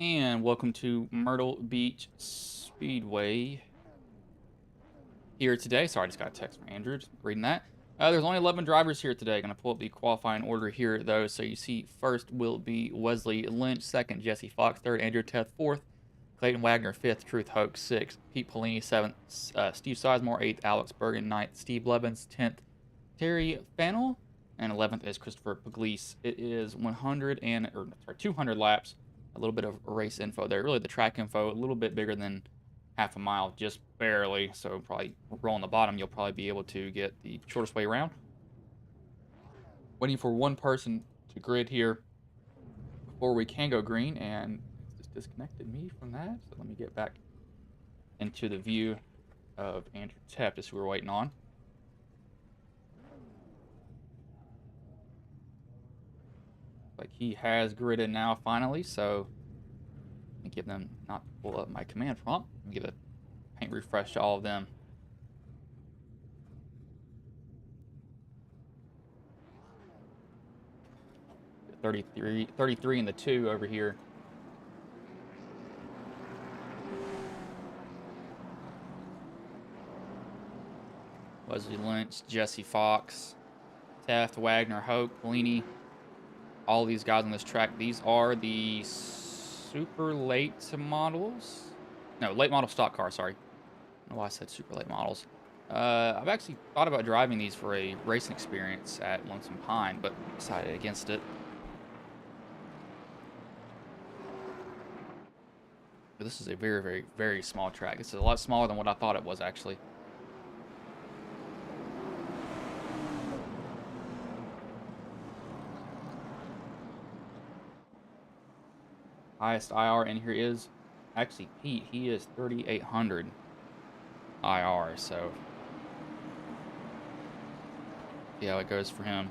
And welcome to Myrtle Beach Speedway here today. Sorry, I just got a text from Andrew, just reading that. There's only 11 drivers here today. Going to pull up the qualifying order here, though. So you see first will be Wesley Lynch, second Jesse Fox, third Andrew Teth, fourth Clayton Wagner, fifth Truth Hoax, sixth Pete Polini, seventh Steve Sizemore, eighth Alex Bergen, ninth Steve Levins, 10th Terry Fannell, and 11th is Christopher Pugliese. It is 200 laps. A little bit of race info there. Really, the track info a little bit bigger than half a mile, just barely. So probably rolling the bottom, you'll probably be able to get the shortest way around. Waiting for one person to grid here before we can go green, and it's just disconnected me from that. So let me get back into the view of Andrew Tepp, just who we're waiting on. Like he has gridded now finally, so let me give them, not pull up my command prompt, let me give a paint refresh to all of them. .33 in the 2 over here. Wesley Lynch, Jesse Fox, Taft, Wagner, Hoke, Polini, all these guys on this track. These are the super late models. No, late model stock car, sorry. I don't know why I said super late models. I've actually thought about driving these for a racing experience at Lonesome Pine, but decided against it. But this is a very, very, very small track. This is a lot smaller than what I thought it was, actually. Highest IR in here is actually Pete. He is 3,800 IR, so see how it goes for him.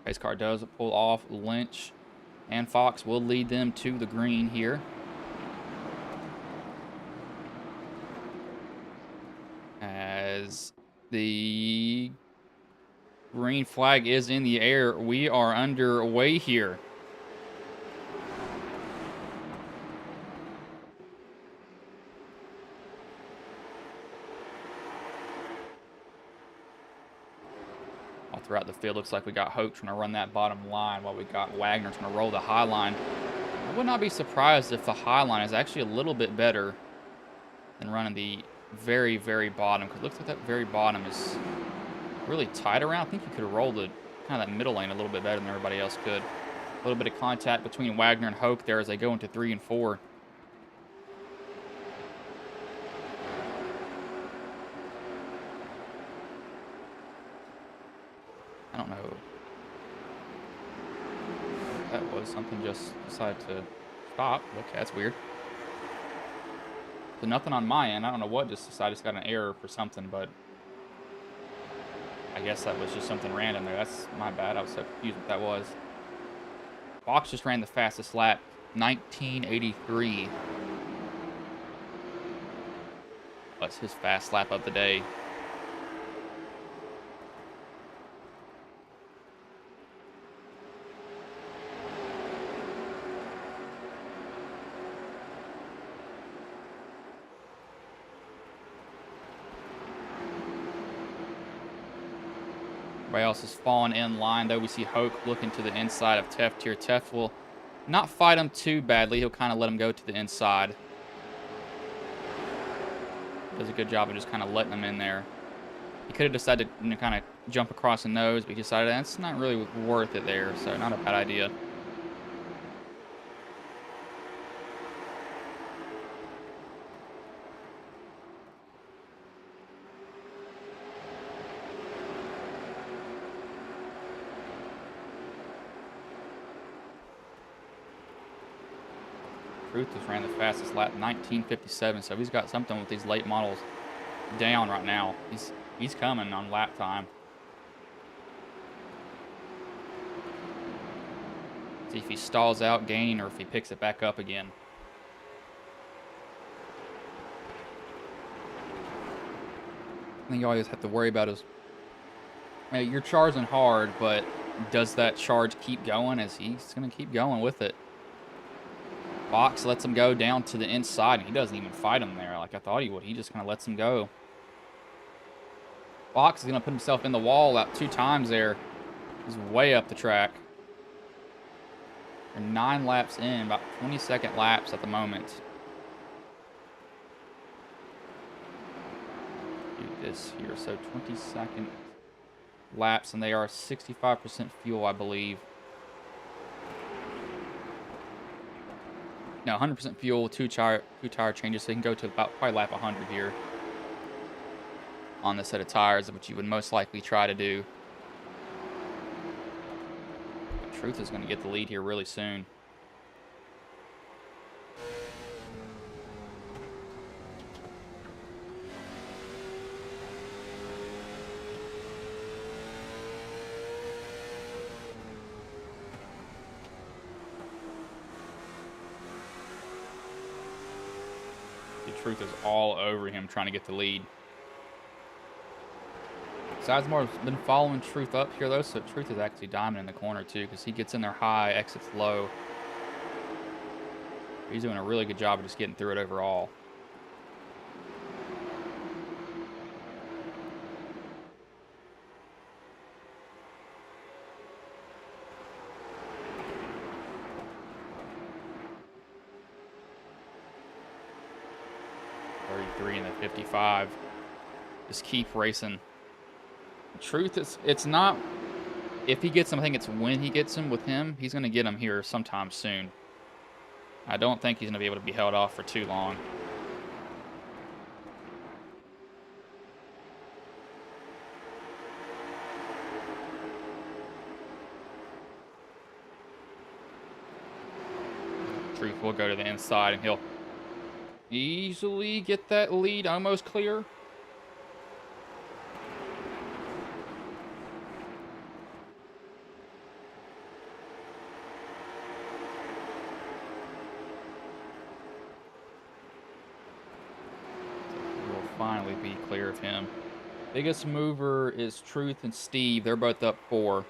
Race car does pull off. Lynch and Fox will lead them to the green here. As the green flag is in the air, we are underway here. All throughout the field, looks like we got Hoke trying to run that bottom line while we got Wagner trying to roll the high line. I would not be surprised if the high line is actually a little bit better than running the very, very bottom, because it looks like that very bottom is really tight around. I think you could roll the kind of that middle lane a little bit better than everybody else could. A little bit of contact between Wagner and Hoke there as they go into 3 and 4. I don't know. That was something just decided to stop. Okay, that's weird. So nothing on my end. I don't know what just decided. It's got an error for something, but I guess that was just something random there. That's my bad. I was so confused what that was. Fox just ran the fastest lap, 1983. That's his fast lap of the day. Everybody else is falling in line, though. We see Hoke looking to the inside of Teft here. Teft will not fight him too badly. He'll kind of let him go to the inside. Does a good job of just kind of letting him in there. He could have decided to kind of jump across the nose, but he decided that's not really worth it there, so not a bad idea. Truth just ran the fastest lap, 1957. So he's got something with these late models down right now. He's coming on lap time. See if he stalls out gaining or if he picks it back up again. I think you always have to worry about is you're charging hard, but Does that charge keep going? As he's going to keep going with it. Fox lets him go down to the inside, and he doesn't even fight him there like I thought he would. He just kind of lets him go. Fox is going to put himself in the wall about 2 times there. He's way up the track. We're 9 laps in, about 20-second laps at the moment. Do this here. So 20-second laps, and they are 65% fuel, I believe. No, 100% fuel, two tire changes, so you can go to about probably lap 100 here on this set of tires, which you would most likely try to do. Truth is going to get the lead here really soon. Truth is all over him trying to get the lead. Sizemore's been following Truth up here, though, so Truth is actually diamond in the corner, too, because he gets in there high, exits low. He's doing a really good job of just getting through it overall. In the 55. Just keep racing. Truth is, it's not if he gets him, I think it's when he gets him with him. He's going to get him here sometime soon. I don't think he's going to be able to be held off for too long. Truth will go to the inside, and he'll easily get that lead almost clear. We'll finally be clear of him. Biggest mover is Truth and Steve. They're both up 4.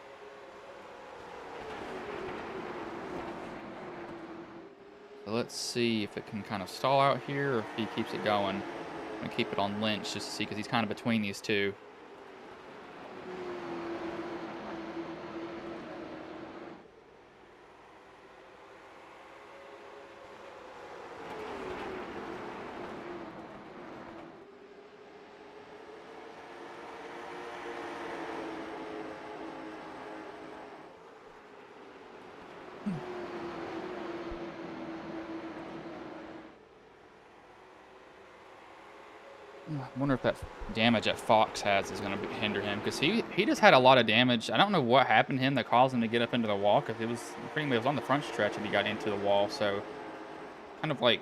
Let's see if it can kind of stall out here or if he keeps it going. I'm going to keep it on Lynch just to see because he's kind of between these two. I wonder if that damage that Fox has is going to hinder him because he just had a lot of damage. I don't know what happened to him that caused him to get up into the wall because it was pretty much on the front stretch and he got into the wall. So kind of like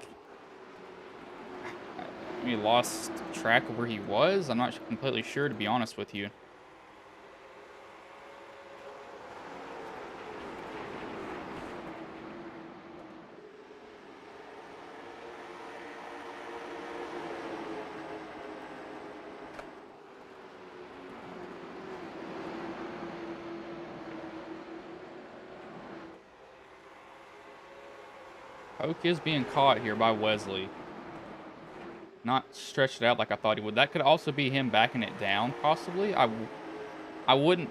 he lost track of where he was. I'm not completely sure, to be honest with you. Poke is being caught here by Wesley. Not stretched it out like I thought he would. That could also be him backing it down, possibly. I wouldn't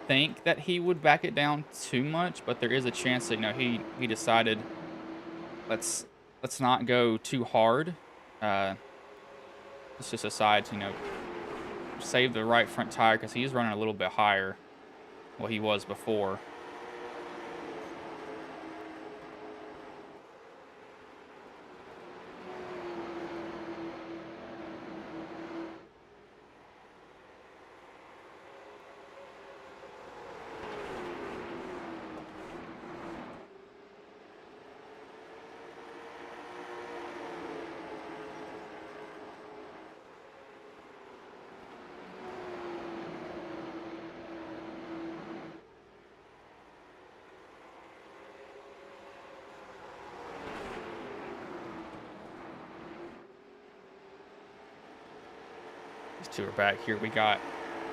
think that he would back it down too much, but there is a chance that, you know, he decided let's not go too hard. Let's just decide to, you know, save the right front tire because he is running a little bit higher than what he was before. These two are back here. We got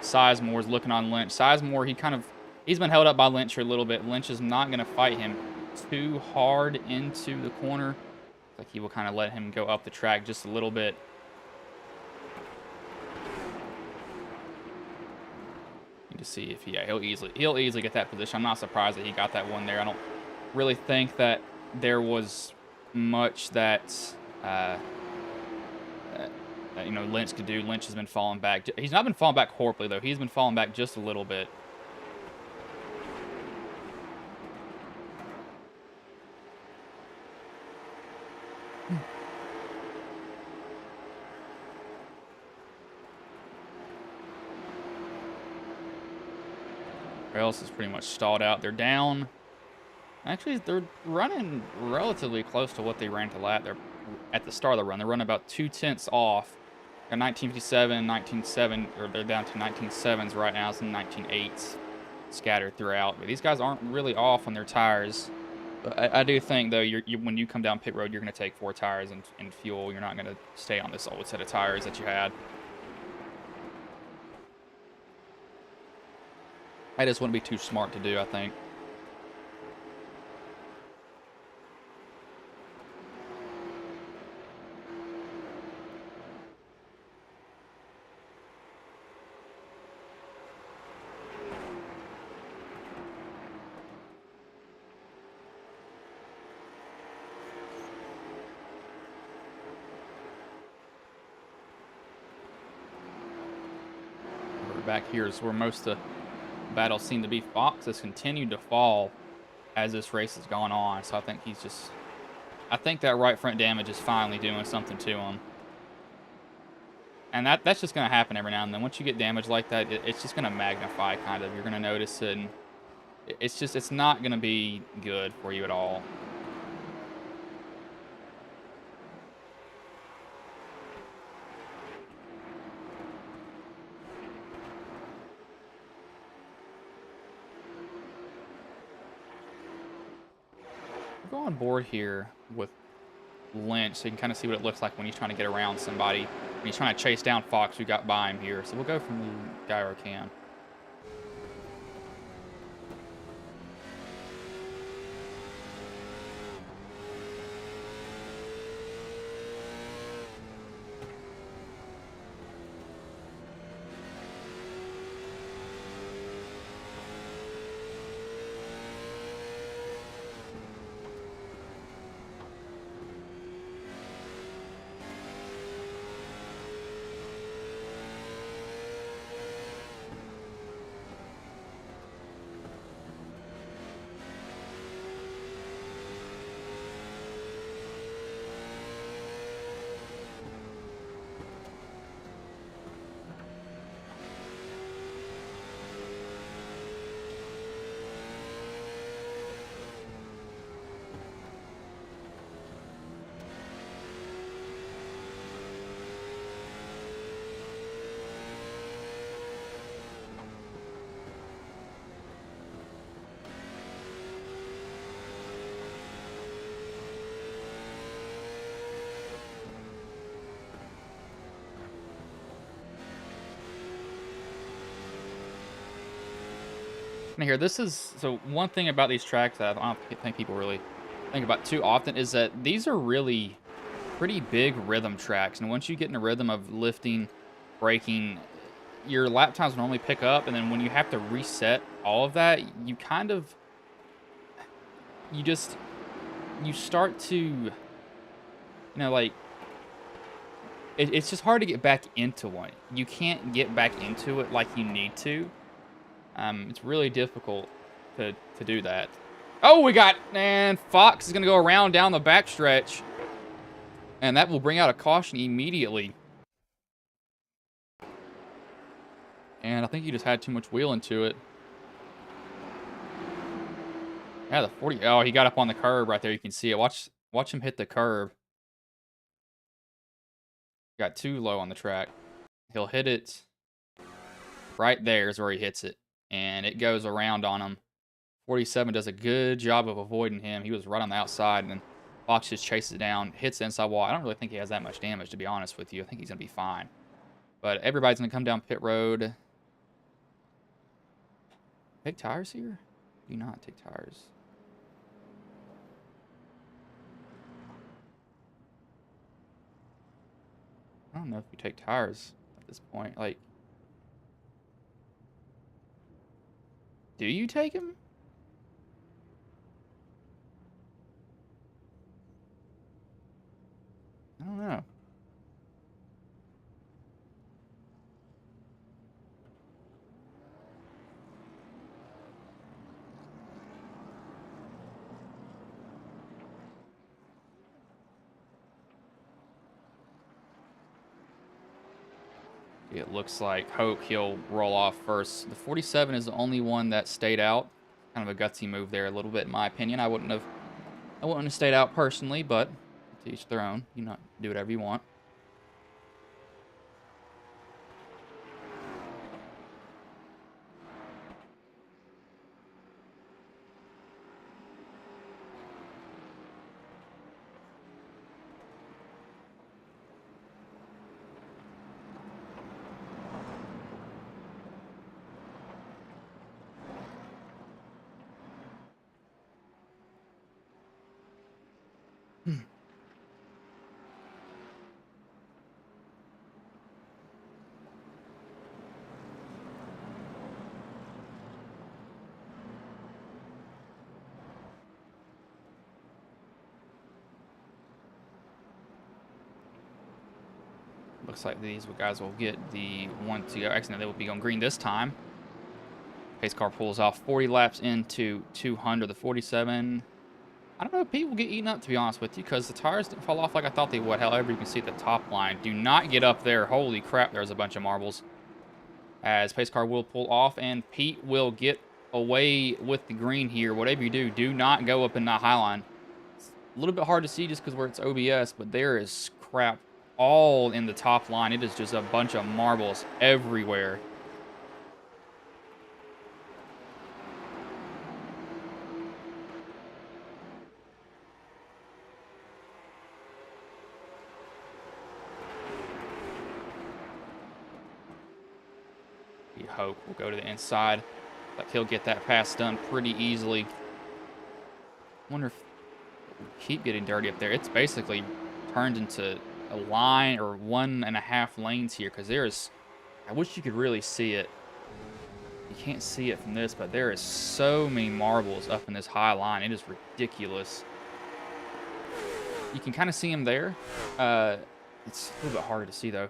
Sizemore's looking on Lynch. Sizemore, he kind of He's been held up by Lynch here a little bit. Lynch is not going to fight him too hard into the corner. Like he will kind of let him go up the track just a little bit. To see if he'll easily get that position. I'm not surprised that he got that one there. I don't really think that there was much that you know, Lynch could do. Lynch has been falling back. He's not been falling back horribly though. He's been falling back just a little bit. Else is pretty much stalled out. They're down. Actually, they're running relatively close to what they ran to lap. They're at the start of the run. They're running about 2/10 off. Got 1957, 19.7, or they're down to 19.7s right now. Some 19.8s scattered throughout. But these guys aren't really off on their tires. But I do think though, when you come down pit road, you're going to take 4 tires and fuel. You're not going to stay on this old set of tires that you had. That just wouldn't be too smart to do, I think. We're back here is where most of battle seemed to be. Fox has continued to fall as this race has gone on, so I think I think that right front damage is finally doing something to him. And that's just going to happen every now and then. Once you get damage like that, it's just going to magnify, kind of. You're going to notice it, and it's not going to be good for you at all. Go on board here with Lynch so you can kind of see what it looks like when he's trying to get around somebody. When he's trying to chase down Fox who got by him here. So we'll go from the gyro cam. Now here, so one thing about these tracks that I don't think people really think about too often is that these are really pretty big rhythm tracks. And once you get in a rhythm of lifting, braking, your lap times normally pick up. And then when you have to reset all of that, you kind of, you start to, you know, like, it's just hard to get back into one. You can't get back into it like you need to. It's really difficult to do that. Oh, and Fox is going to go around down the backstretch. And that will bring out a caution immediately. And I think he just had too much wheel into it. Yeah, the 40. Oh, he got up on the curb right there. You can see it. Watch him hit the curb. Got too low on the track. He'll hit it. Right there is where he hits it. And it goes around on him. 47 does a good job of avoiding him. He was right on the outside, and then Fox just chases it down, hits the inside wall. I don't really think he has that much damage, to be honest with you. I think he's going to be fine. But everybody's going to come down pit road. Take tires here? Do not take tires. I don't know if you take tires at this point. Like, do you take them? I don't know. It looks like Hoke, he'll roll off first. The 47 is the only one that stayed out. Kind of a gutsy move there a little bit, in my opinion. I wouldn't have stayed out personally, but to each their own. You know, do whatever you want. Looks like these guys will get the 1-2. Actually, no, they will be on green this time. Pace car pulls off 40 laps into 200. The 47. I don't know if Pete will get eaten up, to be honest with you, because the tires didn't fall off like I thought they would. However, you can see at the top line. Do not get up there. Holy crap, there's a bunch of marbles. As pace car will pull off, and Pete will get away with the green here. Whatever you do, do not go up in that high line. It's a little bit hard to see just because where it's OBS, but there is crap all in the top line. It is just a bunch of marbles everywhere. Hope will go to the inside. Like he'll get that pass done pretty easily. Wonder if we'll keep getting dirty up there. It's basically turned into a line or 1.5 lanes here because there's, I wish you could really see it. You can't see it from this, but there is so many marbles up in this high line. It is ridiculous. You can kind of see them there. It's a little bit harder to see though.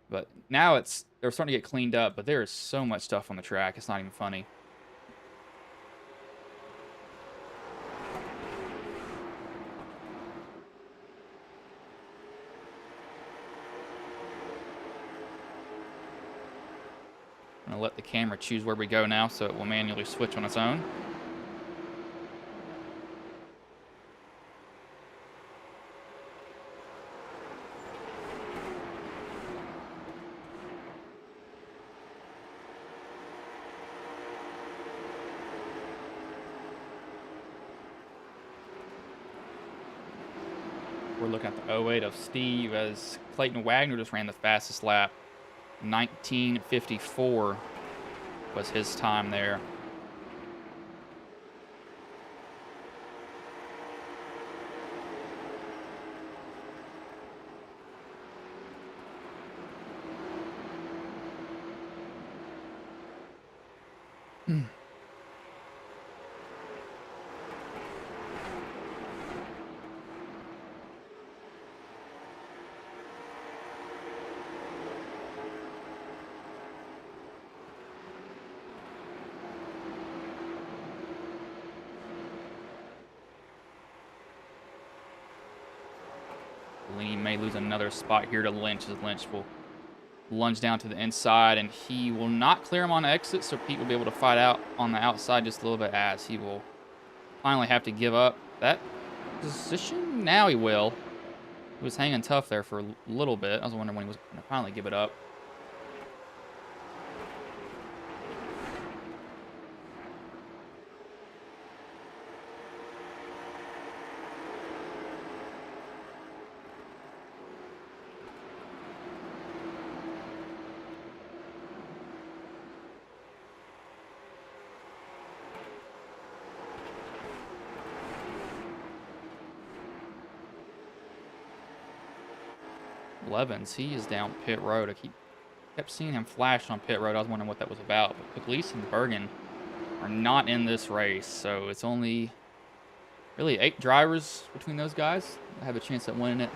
But now they're starting to get cleaned up, but there is so much stuff on the track. It's not even funny. I'm going to let the camera choose where we go now, so it will manually switch on its own. We're looking at the 08 of Steve as Clayton Wagner just ran the fastest lap. 19:54 was his time there. He may lose another spot here to Lynch, as Lynch will lunge down to the inside, and he will not clear him on exit, so Pete will be able to fight out on the outside just a little bit as he will finally have to give up that position. Now he will. He was hanging tough there for a little bit. I was wondering when he was going to finally give it up. Levens, he is down pit road. Kept seeing him flash on pit road. I was wondering what that was about. But Pugliese and Bergen are not in this race, so it's only really 8 drivers between those guys. I have a chance at winning it.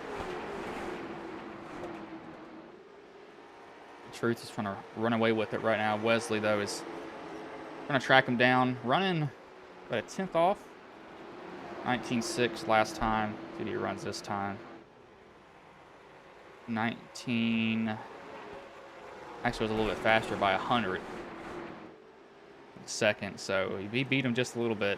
Truth is trying to run away with it right now. Wesley, though, is trying to track him down. Running about a 10th off. 19.6 last time. See what he runs this time. 19... Actually, it was a little bit faster by 100 second, so he beat him just a little bit.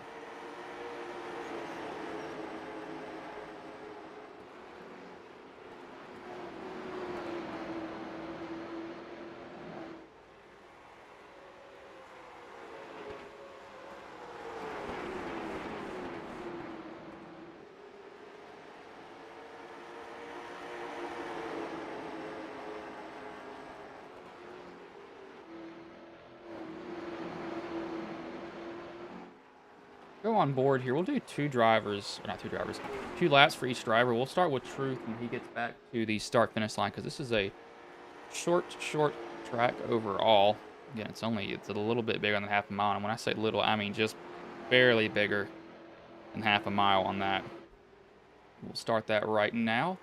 Go on board here. We'll do 2 drivers, or not 2 drivers, 2 laps for each driver. We'll start with Truth when he gets back to the start-finish line, because this is a short track overall. Again, it's a little bit bigger than half a mile, and when I say little, I mean just barely bigger than half a mile on that. We'll start that right now.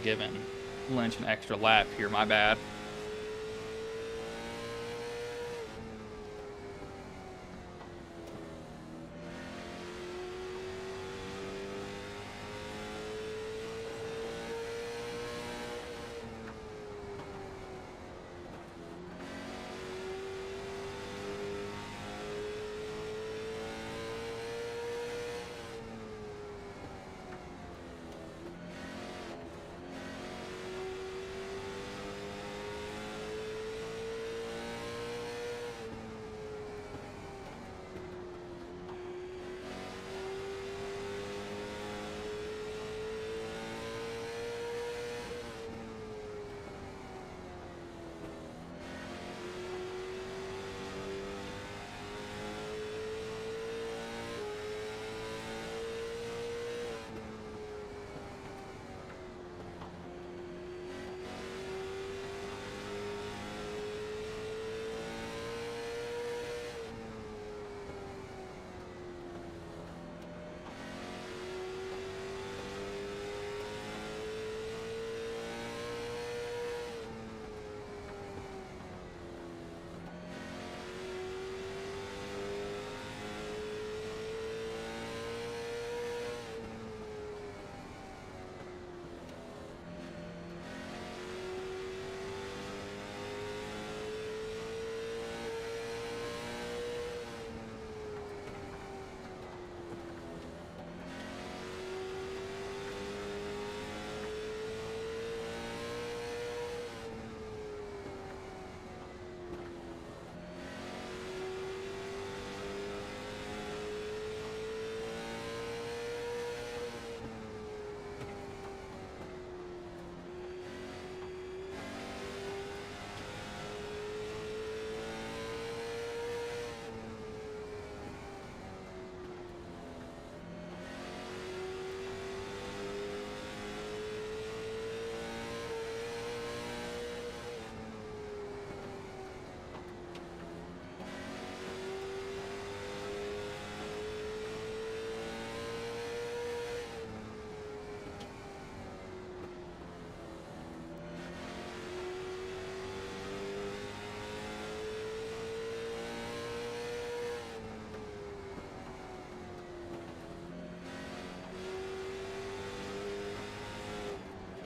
Giving Lynch an extra lap here, my bad.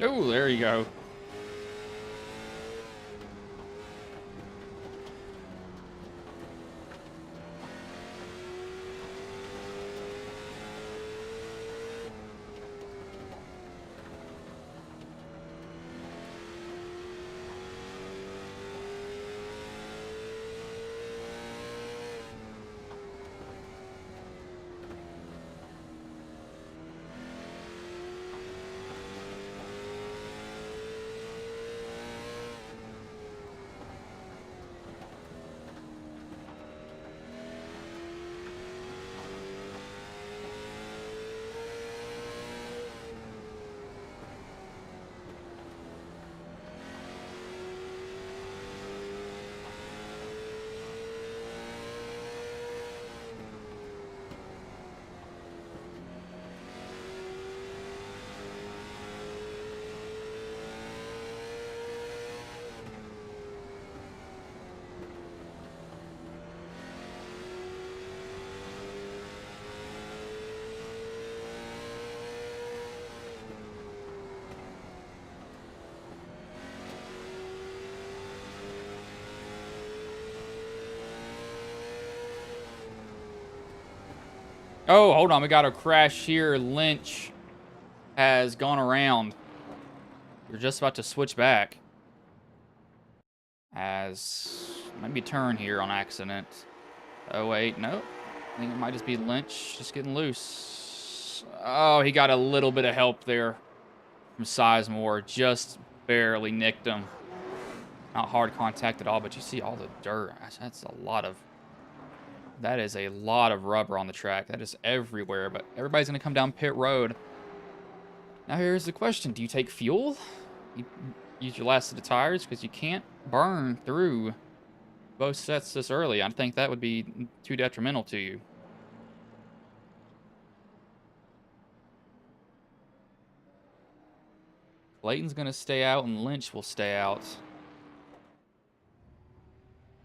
Oh, there you go. Oh, hold on. We got a crash here. Lynch has gone around. You're just about to switch back. As maybe turn here on accident. Oh, wait. Nope. I think it might just be Lynch just getting loose. Oh, he got a little bit of help there from Sizemore. Just barely nicked him. Not hard contact at all, but you see all the dirt. That's a lot of... That is a lot of rubber on the track. That is everywhere, but everybody's going to come down pit road. Now here's the question. Do you take fuel? You use your last set of tires? Because you can't burn through both sets this early. I think that would be too detrimental to you. Clayton's going to stay out and Lynch will stay out.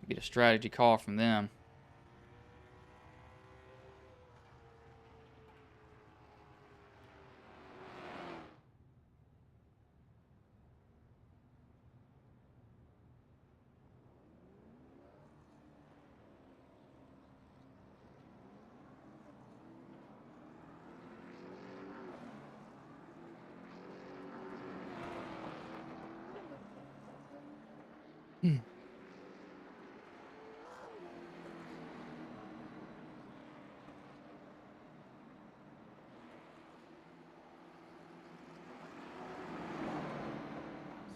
Get a strategy call from them.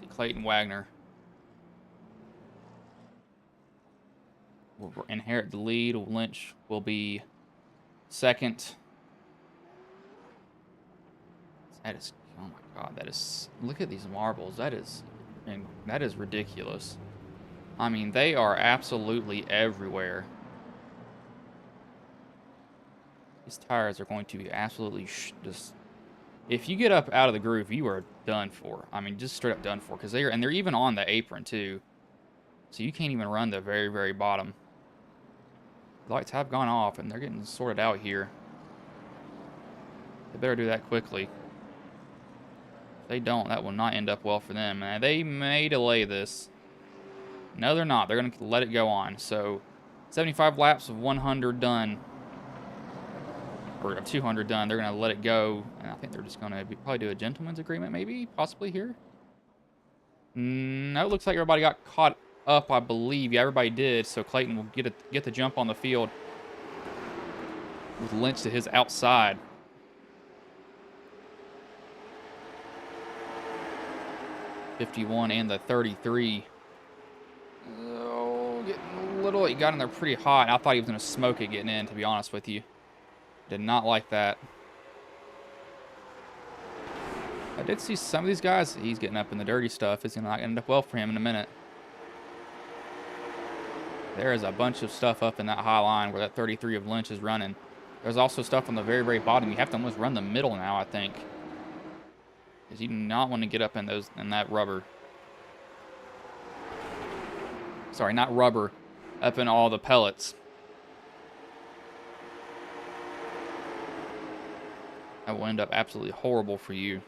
See Clayton Wagner will inherit the lead. Lynch will be second. That is, oh my God, that is, look at these marbles. That is, and that is ridiculous. I mean, they are absolutely everywhere. These tires are going to be absolutely just... If you get up out of the groove, you are done for. I mean, just straight up done for. Because they're even on the apron, too. So you can't even run the very, very bottom. The lights have gone off, and they're getting sorted out here. They better do that quickly. If they don't, that will not end up well for them. And they may delay this. No, they're not. They're going to let it go on. So, 75 laps of 100 done. Or of 200 done. They're going to let it go. And I think they're just going to probably do a gentleman's agreement, maybe? Possibly here? No, it looks like everybody got caught up, I believe. Yeah, everybody did. So, Clayton will get the jump on the field. With Lynch to his outside. '51 and the 33. Oh, getting a little... He got in there pretty hot. I thought he was going to smoke it getting in, to be honest with you. Did not like that. I did see some of these guys. He's getting up in the dirty stuff. It's not going to end up well for him in a minute. There is a bunch of stuff up in that high line where that 33 of Lynch is running. There's also stuff on the very, very bottom. You have to almost run the middle now, I think. Because you do not want to get up in that rubber. Sorry, not rubber. Up in all the pellets. That will end up absolutely horrible for you.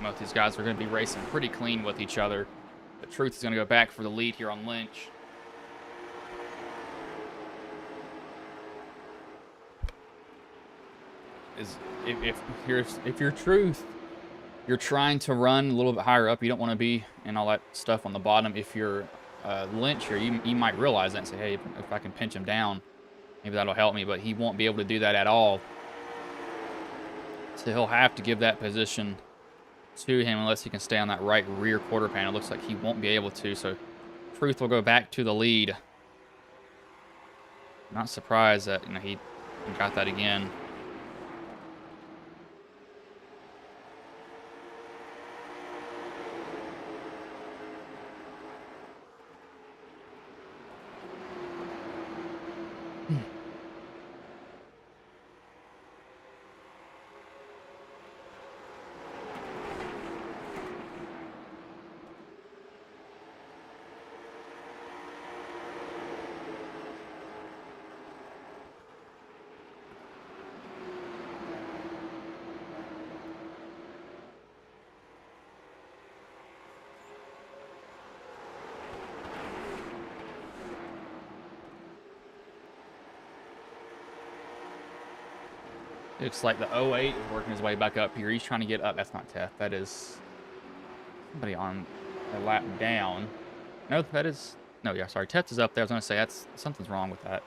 Both these guys are going to be racing pretty clean with each other. The Truth is going to go back for the lead here on Lynch. If you're Truth, you're trying to run a little bit higher up. You don't want to be in all that stuff on the bottom. If you're Lynch here, you might realize that and say, hey, if I can pinch him down, maybe that'll help me. But he won't be able to do that at all. So he'll have to give that position to him unless he can stay on that right rear quarter panel. It looks like he won't be able to. So Truth will go back to the lead. Not surprised that he got that again. Looks like the 08 is working his way back up here. He's trying to get up. That's not Tef. That is somebody on a lap down. No, that is... No, yeah, sorry. Tef is up there. I was going to say, something's wrong with that.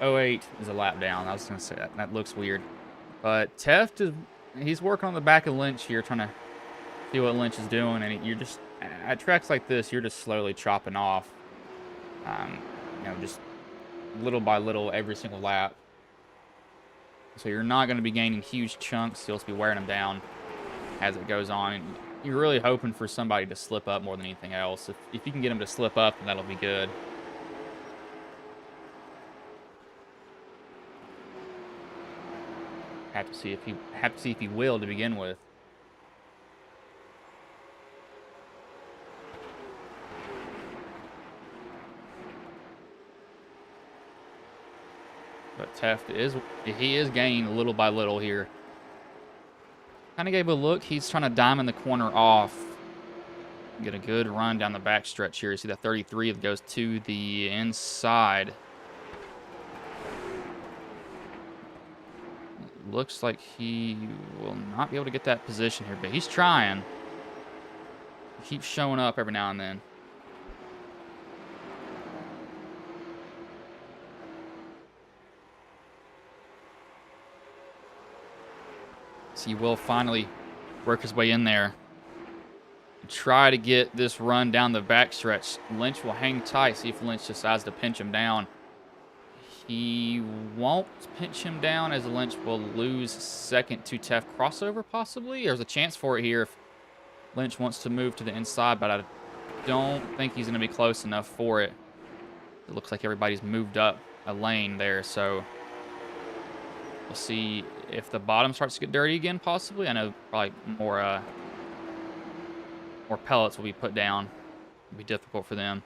08 is a lap down. I was going to say that. That looks weird. But Tef, he's working on the back of Lynch here, trying to see what Lynch is doing. And you're just... At tracks like this, you're just slowly chopping off. Just little by little every single lap. So you're not going to be gaining huge chunks. You'll just be wearing them down as it goes on. And you're really hoping for somebody to slip up more than anything else. If you can get them to slip up, then that'll be good. Have to see if he will to begin with. But Teft is gaining little by little here. Kind of gave a look. He's trying to diamond the corner off. Get a good run down the back stretch here. You see that 33 that goes to the inside. Looks like he will not be able to get that position here, but he's trying. He keeps showing up every now and then. So he will finally work his way in there. Try to get this run down the backstretch. Lynch will hang tight. See if Lynch decides to pinch him down. He won't pinch him down as Lynch will lose second to Tef crossover, possibly. There's a chance for it here if Lynch wants to move to the inside, but I don't think he's going to be close enough for it. It looks like everybody's moved up a lane there, so we'll see if the bottom starts to get dirty again, possibly. I know probably more pellets will be put down. It'll be difficult for them.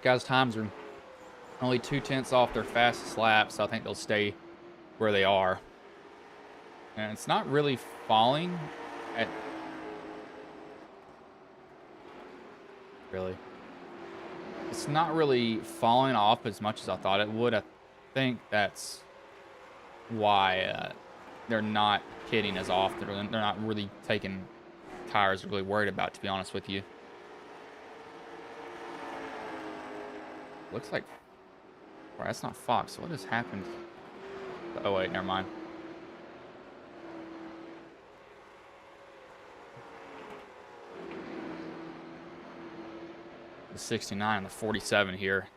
Guys' times are only 2/10 off their fastest lap, so I think they'll stay where they are. And it's not really falling at... Really? It's not really falling off as much as I thought it would. I think that's why they're not hitting as often. They're not really taking tires they're really worried about, to be honest with you. Looks like... Well, that's not Fox. What has happened? Oh, wait, never mind. The 69 and the 47 here.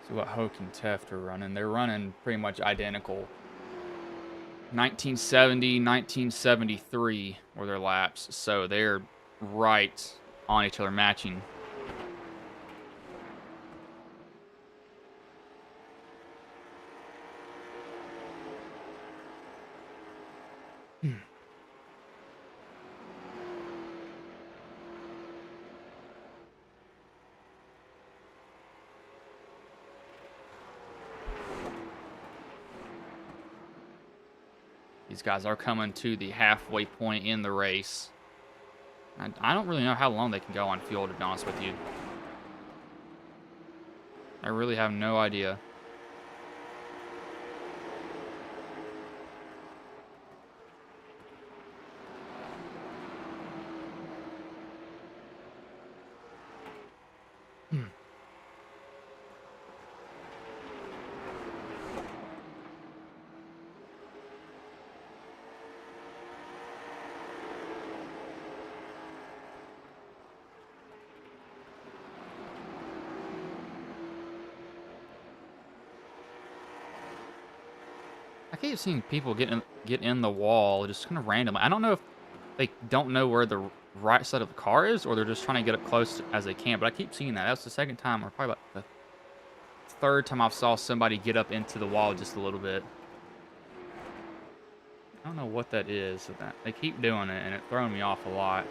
See what Hoke and Teft are running. They're running pretty much identical. 1970, 1973 were their laps, so they're right on each other, matching. These guys are coming to the halfway point in the race. I don't really know how long they can go on fuel, to be honest with you. I really have no idea. I keep seeing people get in the wall just kind of randomly. I don't know if they don't know where the right side of the car is, or they're just trying to get up close as they can. But I keep seeing that. That's the second time, or probably like the third time I've saw somebody get up into the wall just a little bit. I don't know what that is. They keep doing it, and it's throwing me off a lot.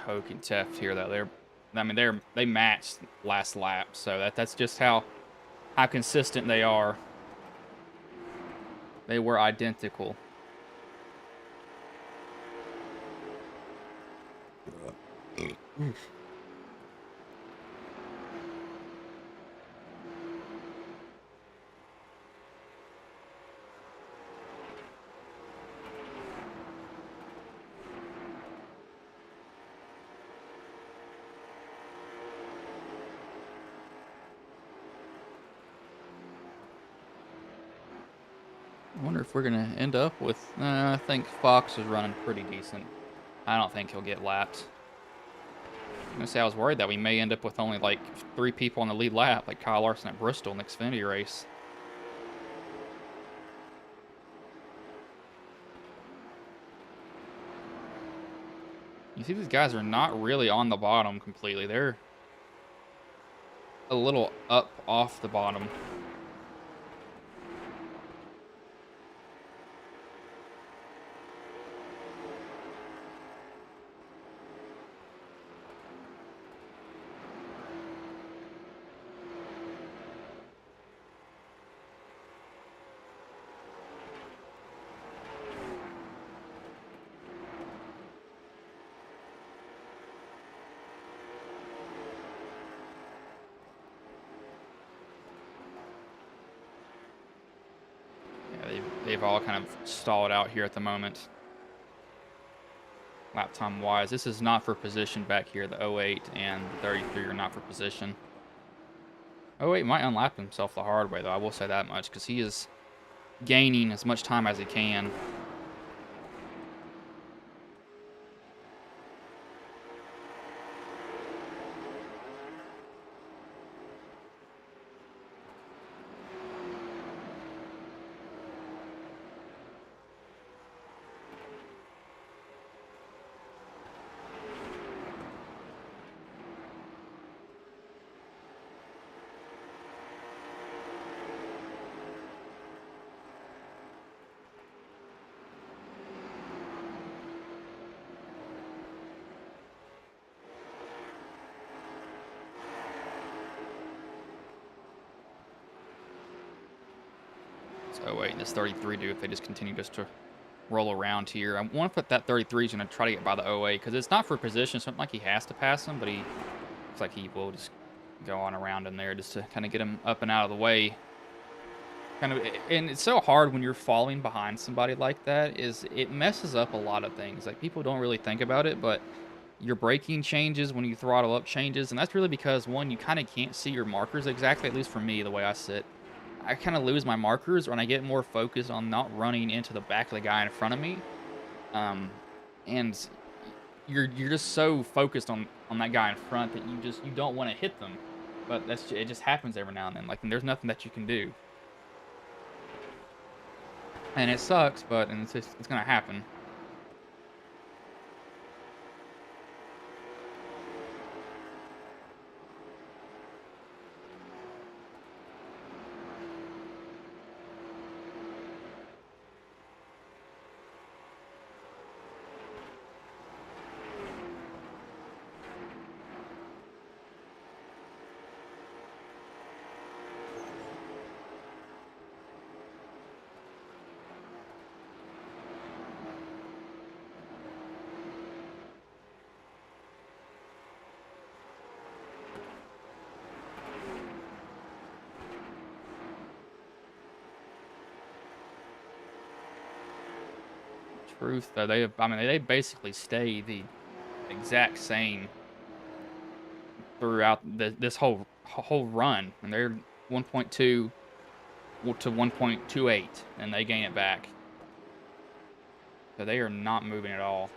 Hoke and Teft here, though, they matched last lap, so that's just how consistent they are. They were identical. I wonder if we're going to end up with... I think Fox is running pretty decent. I don't think he'll get lapped. I'm going to say I was worried that we may end up with only like 3 people on the lead lap, like Kyle Larson at Bristol in the Xfinity race. You see these guys are not really on the bottom completely. They're a little up off the bottom. They've all kind of stalled out here at the moment. Lap time wise, this is not for position back here. The 08 and the 33 are not for position. 08 might unlap himself the hard way, though. I will say that much, because he is gaining as much time as he can. So wait, this 33 do if they just continue just to roll around here. I want to put that 33 is going to try to get by the 08 because it's not for position. It's not like he has to pass him, but he looks like he will just go on around in there just to kind of get him up and out of the way. kind of, and it's so hard when you're falling behind somebody like that. Is it messes up a lot of things. Like people don't really think about it, but your braking changes when you throttle up changes, and that's really because one, you kind of can't see your markers exactly. At least for me, the way I sit, I kind of lose my markers when I get more focused on not running into the back of the guy in front of me. And you're just so focused on that guy in front that you don't want to hit them. But it just happens every now and then. Like, and there's nothing that you can do. And it sucks, but and it's gonna happen. Truth, though, I mean, they basically stay the exact same throughout this whole run, and they're 1.2 to 1.28, and they gain it back. So they are not moving at all.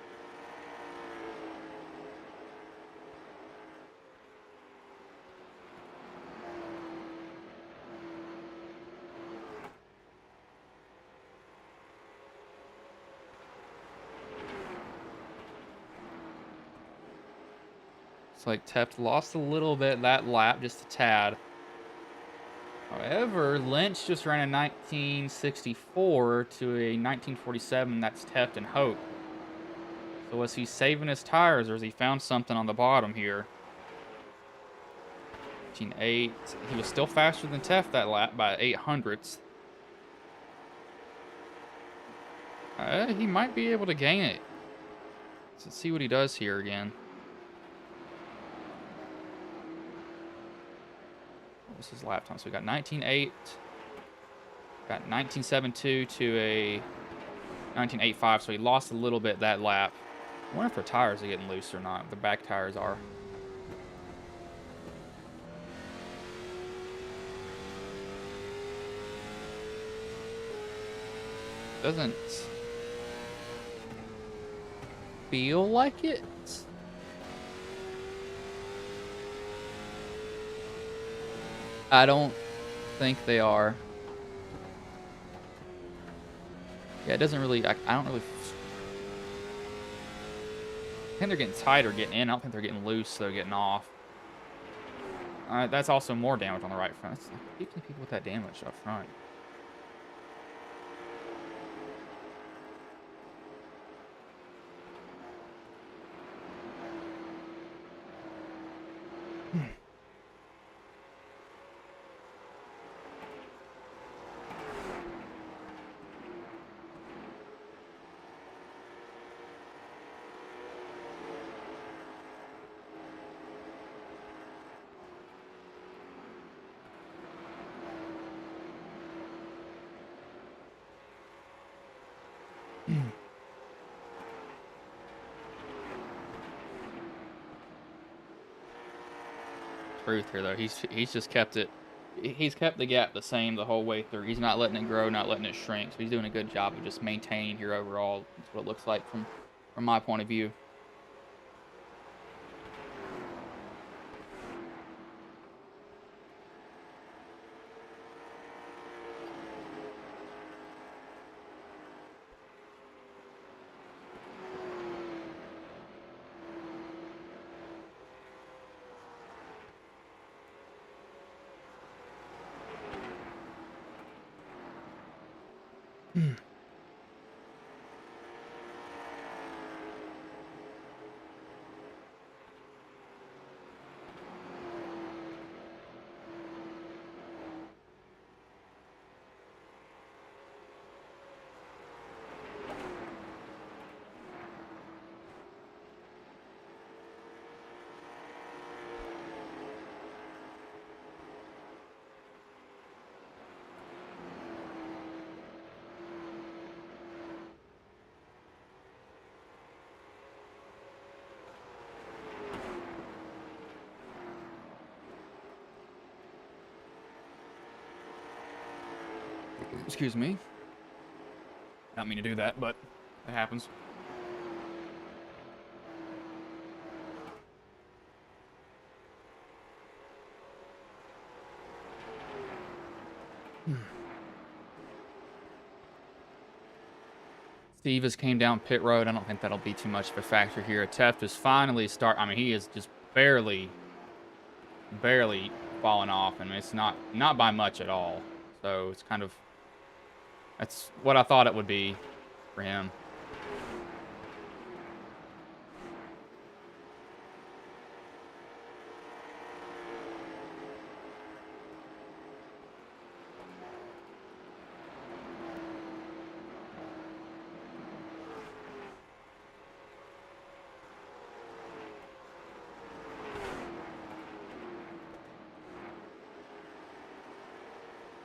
It's like Teft lost a little bit that lap, just a tad. However, Lynch just ran a 1964 to a 1947. That's Teft and Hope. So was he saving his tires, or has he found something on the bottom here? 19.8. He was still faster than Teft that lap by 800ths. He might be able to gain it. Let's see what he does here again. What was his lap time? So we got 19.8. Got 19.72 to a 19.85. So he lost a little bit that lap. I wonder if their tires are getting loose or not. The back tires are. Doesn't feel like it. I don't think they are. Yeah, it doesn't really. I don't really. I think they're getting tight or getting in. I don't think they're getting loose, so they're getting off. That's also more damage on the right front. I keep seeing people with that damage up front. Truth here though, he's just kept it. He's kept the gap the same the whole way through. He's not letting it grow, not letting it shrink. So he's doing a good job of just maintaining here overall. That's what it looks like from my point of view. Excuse me. Not mean to do that, but it happens. Steve has came down pit road. I don't think that'll be too much of a factor here. Teft is finally I mean, he is just barely falling off, and it's not by much at all. So it's kind of, that's what I thought it would be for him.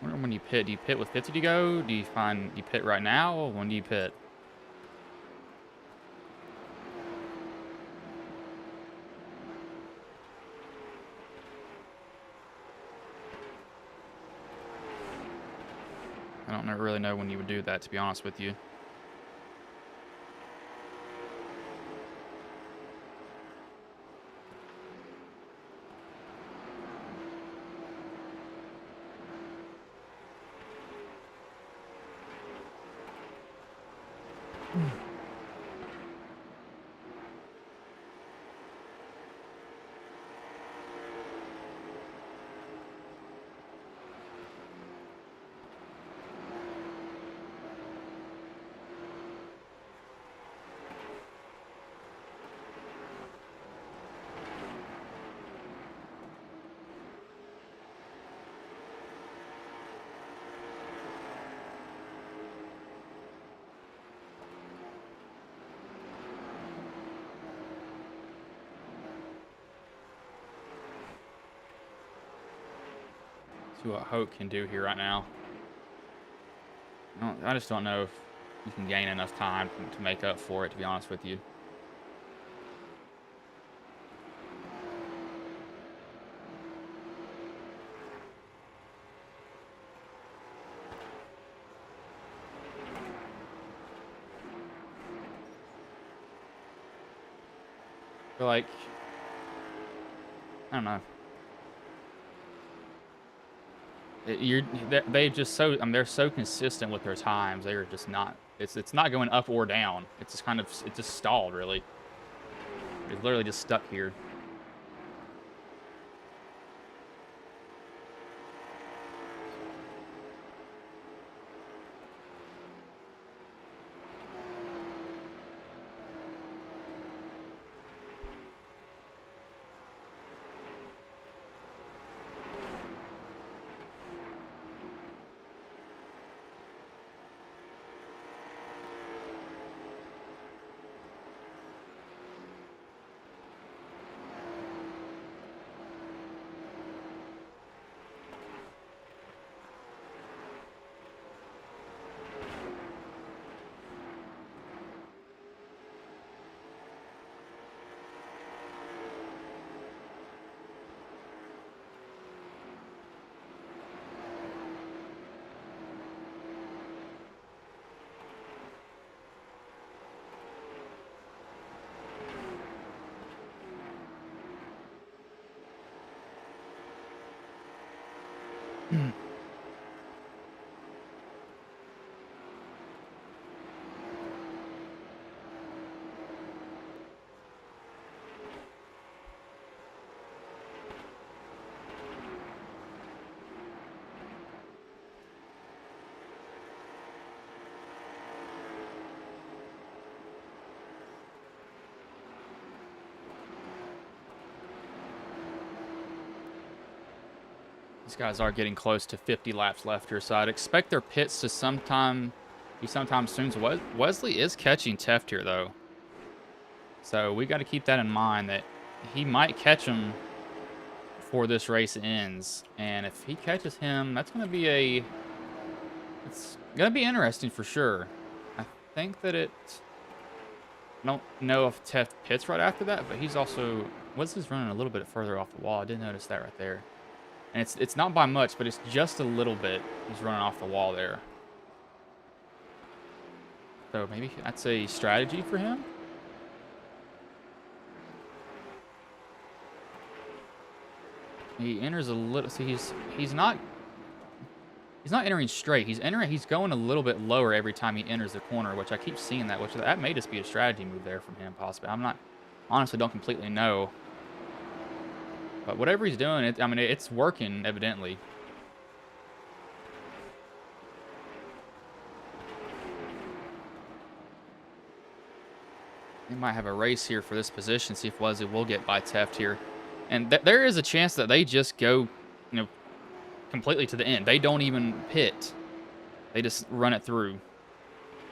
When you pit, do you pit with 50 to go? Do you pit right now? Or when do you pit? I don't really know when you would do that, to be honest with you. See what Hoke can do here right now. I just don't know if you can gain enough time to make up for it, to be honest with you. I feel like, I don't know. They just so, I mean, they're so consistent with their times. They're just not. It's not going up or down. It's just kind of, it just stalled really. It's literally just stuck here. These guys are getting close to 50 laps left here, so I'd expect their pits to be sometime soon. So Wesley is catching Teft here, though. So we got to keep that in mind, that he might catch him before this race ends. And if he catches him, that's going to be it's going to be interesting for sure. I think that I don't know if Teft pits right after that, but he's also, Wesley's running a little bit further off the wall. I did notice that right there. And it's not by much, but it's just a little bit. He's running off the wall there. So maybe that's a strategy for him. He enters a little. See, he's not entering straight. He's going a little bit lower every time he enters the corner, which I keep seeing that. Which that may just be a strategy move there from him, possibly. I'm not honestly don't completely know. But whatever he's doing, I mean, it's working evidently. They might have a race here for this position. See if Wesley will get by Teft here. And there is a chance that they just go, completely to the end. They don't even pit. They just run it through.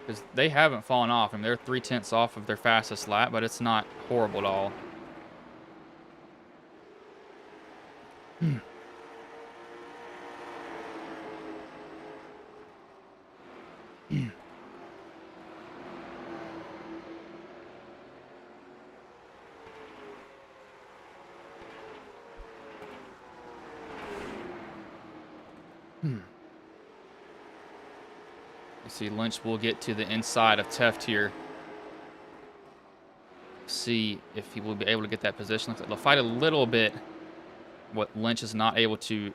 Because they haven't fallen off. I mean, they're 3/10 off of their fastest lap, but it's not horrible at all. You see Lynch will get to the inside of Teft here. See if he will be able to get that position. Looks like they'll fight a little bit. What Lynch is not able to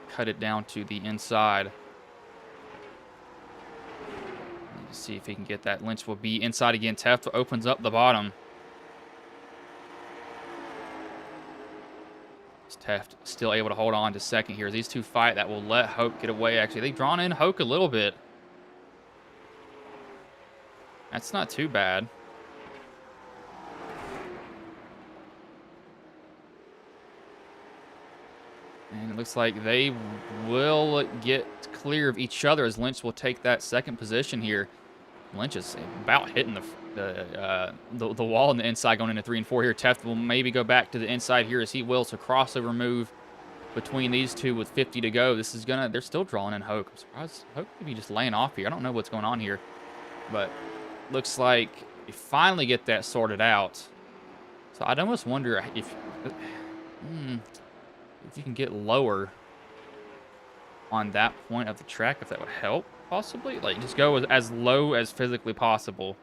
cut it down to the inside. Let's see if he can get that. Lynch will be inside again. Teft opens up the bottom. Teft still able to hold on to second here. These two fight. That will let Hoke get away. Actually, they've drawn in Hoke a little bit. That's not too bad. And it looks like they will get clear of each other as Lynch will take that second position here. Lynch is about hitting the wall on the inside going into 3 and 4 here. Teft will maybe go back to the inside here as he wills a crossover move between these two with 50 to go. This is they're still drawing in Hoke. I'm surprised Hoke may be just laying off here. I don't know what's going on here, but looks like you finally get that sorted out. So I'd almost wonder if you can get lower on that point of the track, if that would help, possibly. Like, just go as low as physically possible.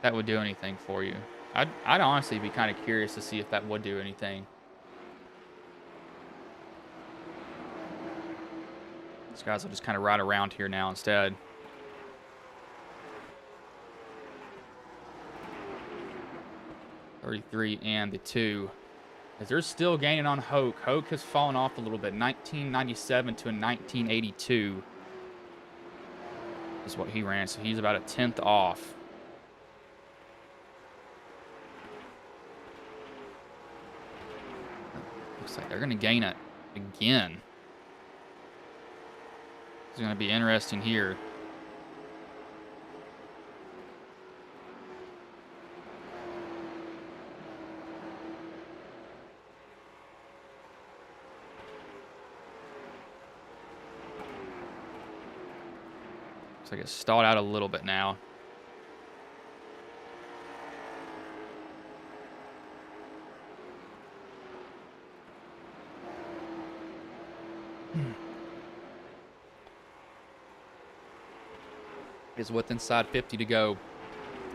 That would do anything for you. I'd honestly be kind of curious to see if that would do anything. These guys will just kind of ride around here now instead. .33 and the 2. As they're still gaining on Hoke. Hoke has fallen off a little bit. 1997 to a 1982 is what he ran. So he's about a 10th off. Looks like they're going to gain it again. It's going to be interesting here. Looks like it's stalled out a little bit now. Is with inside 50 to go.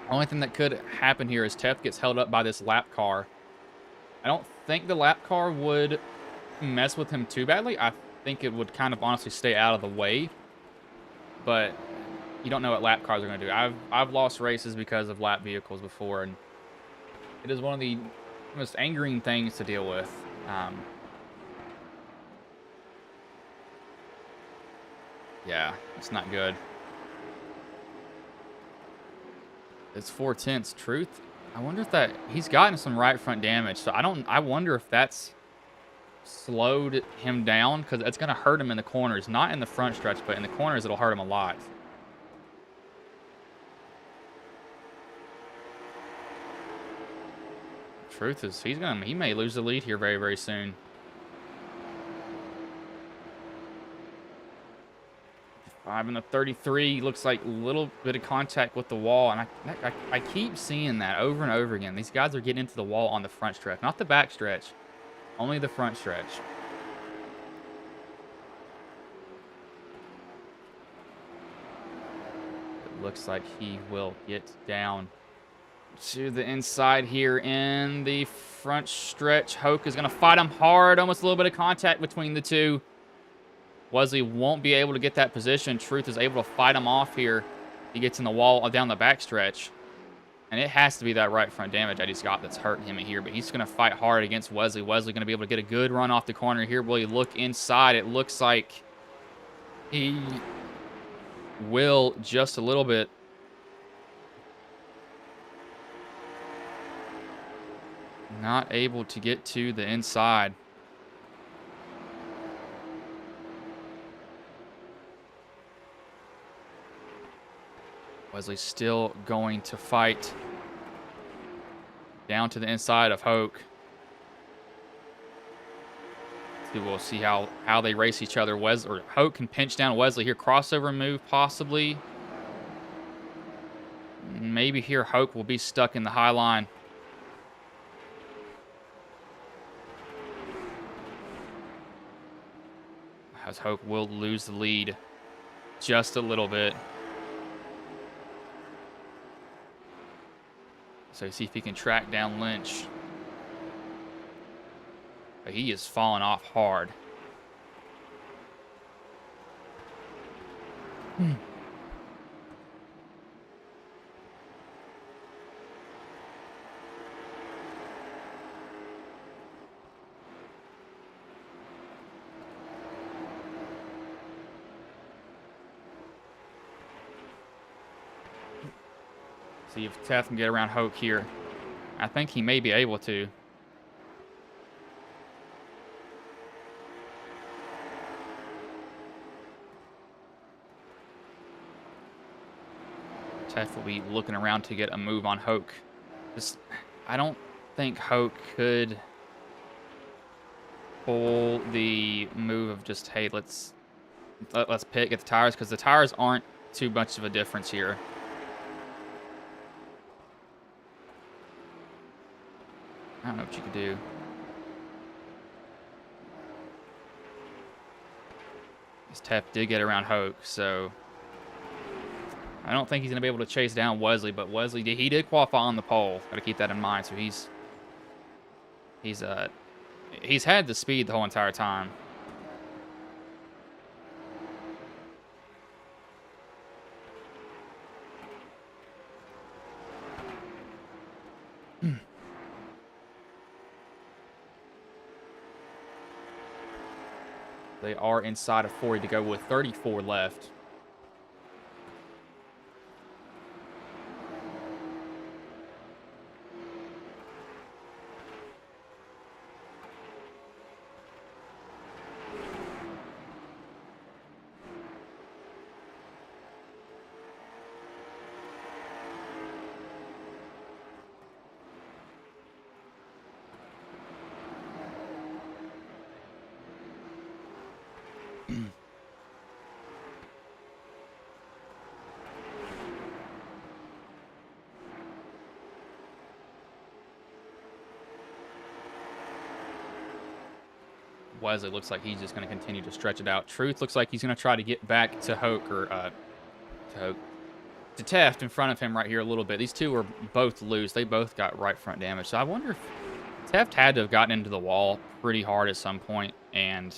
Only thing that could happen here is Teft gets held up by this lap car. I don't think the lap car would mess with him too badly. I think it would kind of honestly stay out of the way. But you don't know what lap cars are going to do. I've lost races because of lap vehicles before, and it is one of the most angering things to deal with. Yeah, it's not good. It's 4/10 truth. I wonder if that he's gotten some right front damage, so I wonder if that's slowed him down, because it's going to hurt him in the corners, not in the front stretch, but in the corners it'll hurt him a lot. Truth is he may lose the lead here very, very soon. In the 33, looks like a little bit of contact with the wall, and I keep seeing that over and over again. These guys are getting into the wall on the front stretch, not the back stretch, only the front stretch. looks like he will get down to the inside here in the front stretch. Hoke is going to fight him hard. Almost a little bit of contact between the two. Wesley won't be able to get that position. Truth is able to fight him off here. He gets in the wall down the back stretch. And it has to be that right front damage I just got that's hurting him here. But he's going to fight hard against Wesley. Wesley going to be able to get a good run off the corner here. Will he look inside? It looks like he will just a little bit. Not able to get to the inside. Wesley's still going to fight down to the inside of Hoke. So we'll see how they race each other. Hoke can pinch down Wesley here. Crossover move, possibly. Maybe here Hoke will be stuck in the high line. As Hoke will lose the lead just a little bit. So see if he can track down Lynch. But he is falling off hard. See if Teth can get around Hoke here. I think he may be able to. Teth will be looking around to get a move on Hoke. I don't think Hoke could pull the move of just, hey, let's get the tires, because the tires aren't too much of a difference here. I don't know what you could do. This Tef did get around Hoke, so I don't think he's going to be able to chase down Wesley, but Wesley, he did qualify on the pole. Got to keep that in mind. So he's had the speed the whole entire time. They are inside of 40 to go with 34 left. Wesley looks like he's just going to continue to stretch it out. Truth looks like he's going to try to get back to Hoke, or to Teft in front of him right here a little bit. These two are both loose. They both got right front damage. So I wonder if Teft had to have gotten into the wall pretty hard at some point, and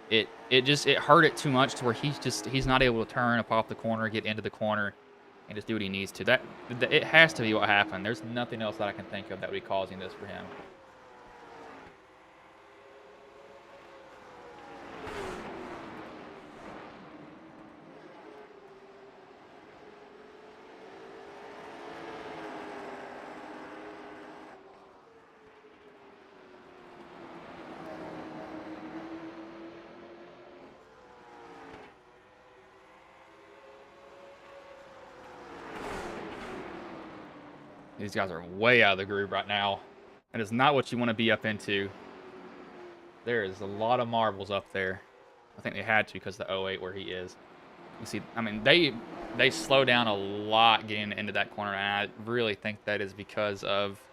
it hurt it too much to where he's not able to turn up off the corner, get into the corner, and just do what he needs to. That it has to be what happened. There's nothing else that I can think of that would be causing this for him. These guys are way out of the groove right now. That is not what you want to be up into. There is a lot of marbles up there. I think they had to because of the 08 where he is. You see, I mean, they slow down a lot getting into that corner, and I really think that is because of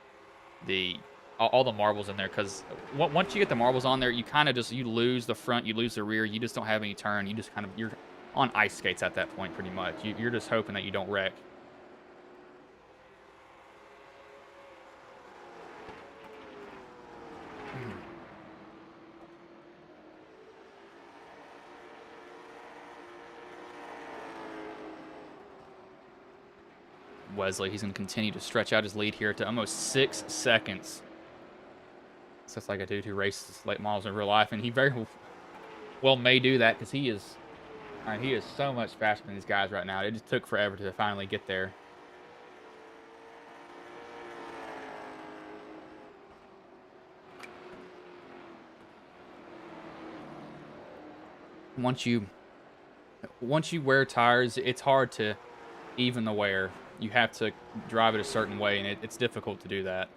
all the marbles in there. Because once you get the marbles on there, you kind of you lose the front, you lose the rear, you just don't have any turn. You just kind of on ice skates at that point, pretty much. You're just hoping that you don't wreck. Wesley, he's going to continue to stretch out his lead here to almost 6 seconds. So that's like a dude who races late models in real life, and he very well may do that because he is so much faster than these guys right now. It just took forever to finally get there. Once you wear tires, it's hard to even the wear. You have to drive it a certain way, and it's difficult to do that.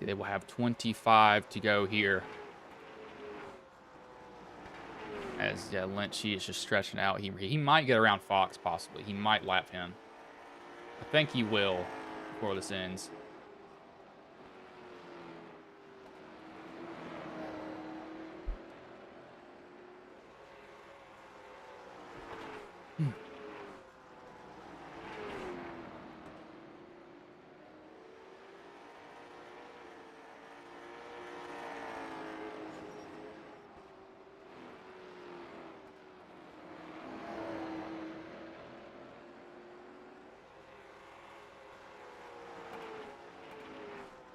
They will have 25 to go here. As Lynch, he is just stretching out. He might get around Fox, possibly. He might lap him. I think he will before this ends.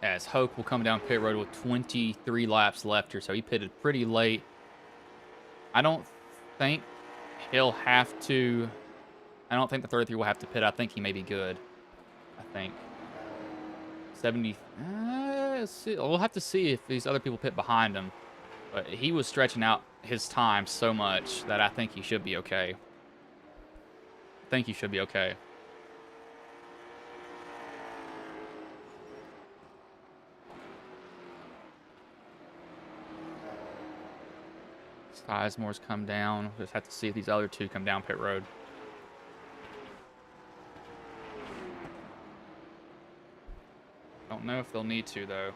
As Hoke will come down pit road with 23 laps left here, so he pitted pretty late. I don't think he'll have to... I don't think the 33 will have to pit. I think he may be good. I think. 70... we'll have to see if these other people pit behind him. But he was stretching out his time so much that I think he should be okay. I think he should be okay. Sizemore's come down. Just have to see if these other two come down pit road. Don't know if they'll need to, though.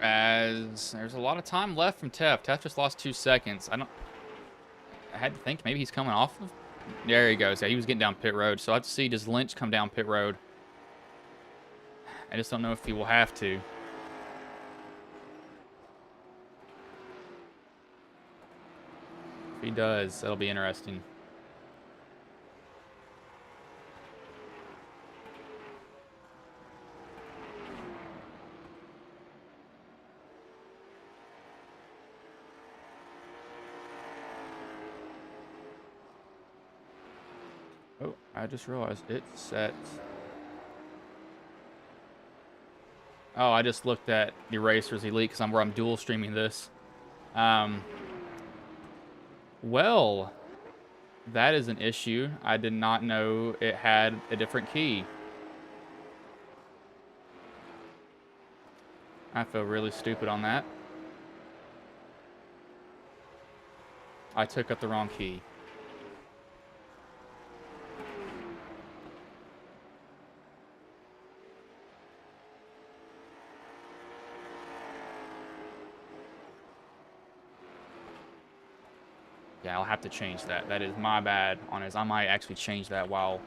As there's a lot of time left from Tef. Tef just lost 2 seconds. I had to think maybe he's coming off of... There he goes. Yeah, he was getting down pit road. So I have to see, does Lynch come down pit road? I just don't know if he will have to. If he does, that'll be interesting. Oh, I just realized it's set. Oh, I just looked at the Racers Elite because I'm dual streaming this. Well, that is an issue. I did not know it had a different key. I feel really stupid on that. I took up the wrong key. Yeah, I'll have to change that. That is my bad on his. I might actually change that while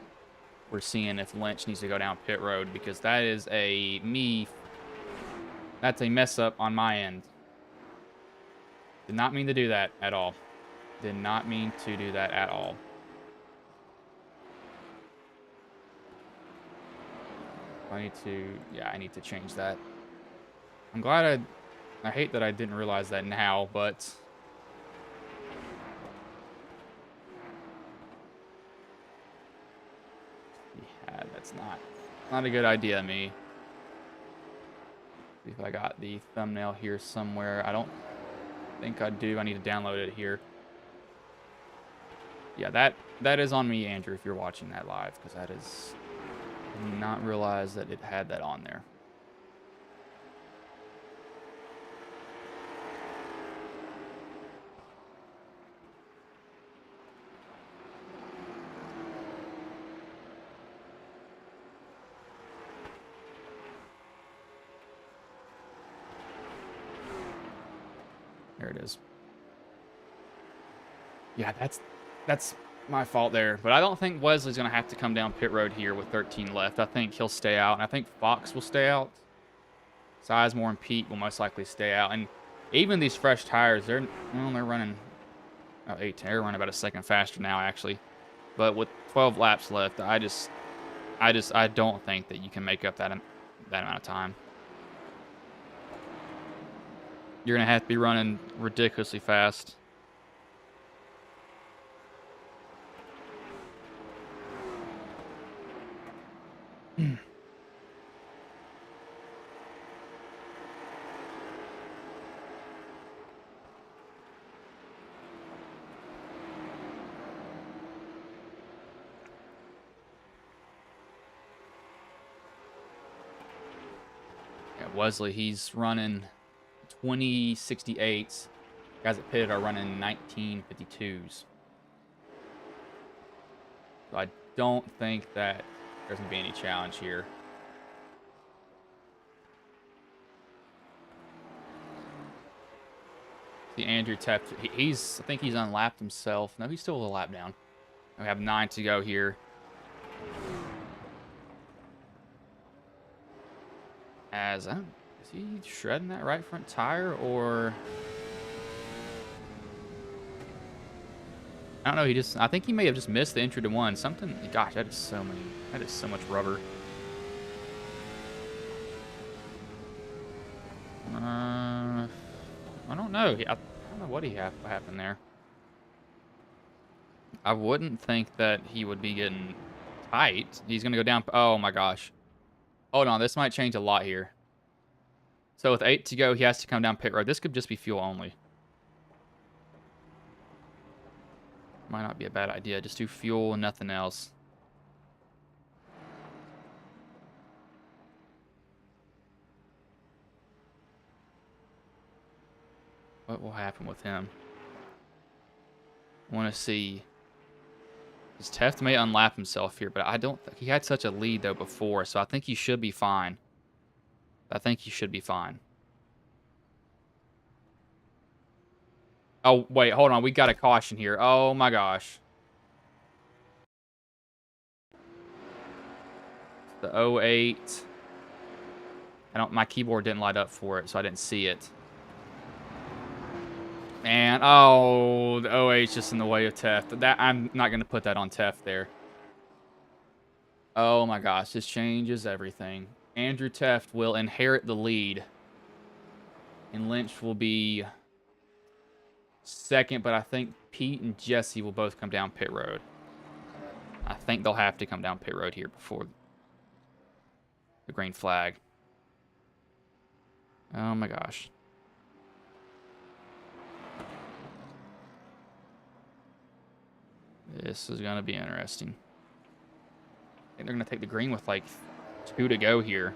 we're seeing if Lynch needs to go down pit road, because that is that's a mess up on my end. Did not mean to do that at all. Did not mean to do that at all. I need to change that. I'm glad I hate that I didn't realize that now, but yeah, that's not a good idea, me. See if I got the thumbnail here somewhere. I don't think I do. I need to download it here. Yeah, that is on me, Andrew, if you're watching that live, because that is... I did not realize that it had that on there. There it is. Yeah, that's my fault there. But I don't think Wesley's going to have to come down pit road here with 13 left. I think he'll stay out, and I think Fox will stay out. Sizemore and Pete will most likely stay out. And even these fresh tires, they're running 18. They're running about a second faster now, actually. But with 12 laps left, I don't think that you can make up that amount of time. You're going to have to be running ridiculously fast. Wesley, he's running 2068s. Guys at pitted are running 1952s. So I don't think that there's going to be any challenge here. See, Andrew Teft, I think he's unlapped himself. No, he's still a lap down. We have 9 to go here. Is he shredding that right front tire, or I don't know. I think he may have just missed the entry to one. Something. Gosh, that is so much rubber. I don't know. I don't know what happened there. I wouldn't think that he would be getting tight. He's gonna go down. Oh my gosh. Hold on, this might change a lot here. So with 8 to go, he has to come down pit road. This could just be fuel only. Might not be a bad idea. Just do fuel and nothing else. What will happen with him? I want to see. His Teft may unlap himself here, but I don't think he had such a lead though before, so I think he should be fine. Oh, wait, hold on. We got a caution here. Oh my gosh. The 08. My keyboard didn't light up for it, so I didn't see it. And oh, the 08's just in the way of Teft. I'm not going to put that on Teft there. Oh my gosh, this changes everything. Andrew Teft will inherit the lead. And Lynch will be second, but I think Pete and Jesse will both come down pit road. I think they'll have to come down pit road here before the green flag. Oh my gosh. This is going to be interesting. I think they're going to take the green with like 2 to go here.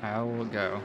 How will it go?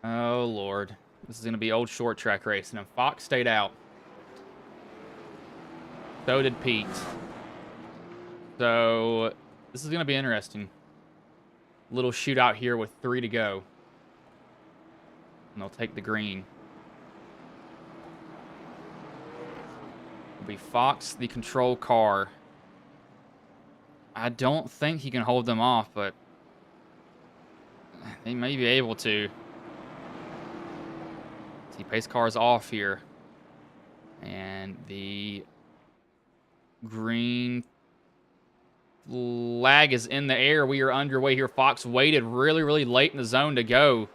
Oh, Lord. This is going to be old short track racing. And Fox stayed out. So did Pete. So this is going to be interesting. Little shootout here with 3 to go. And they'll take the green. It'll be Fox, the control car. I don't think he can hold them off, but they may be able to. See, pace car is off here. And the green Flag is in the air. We are underway here. Fox waited really, really late in the zone to go.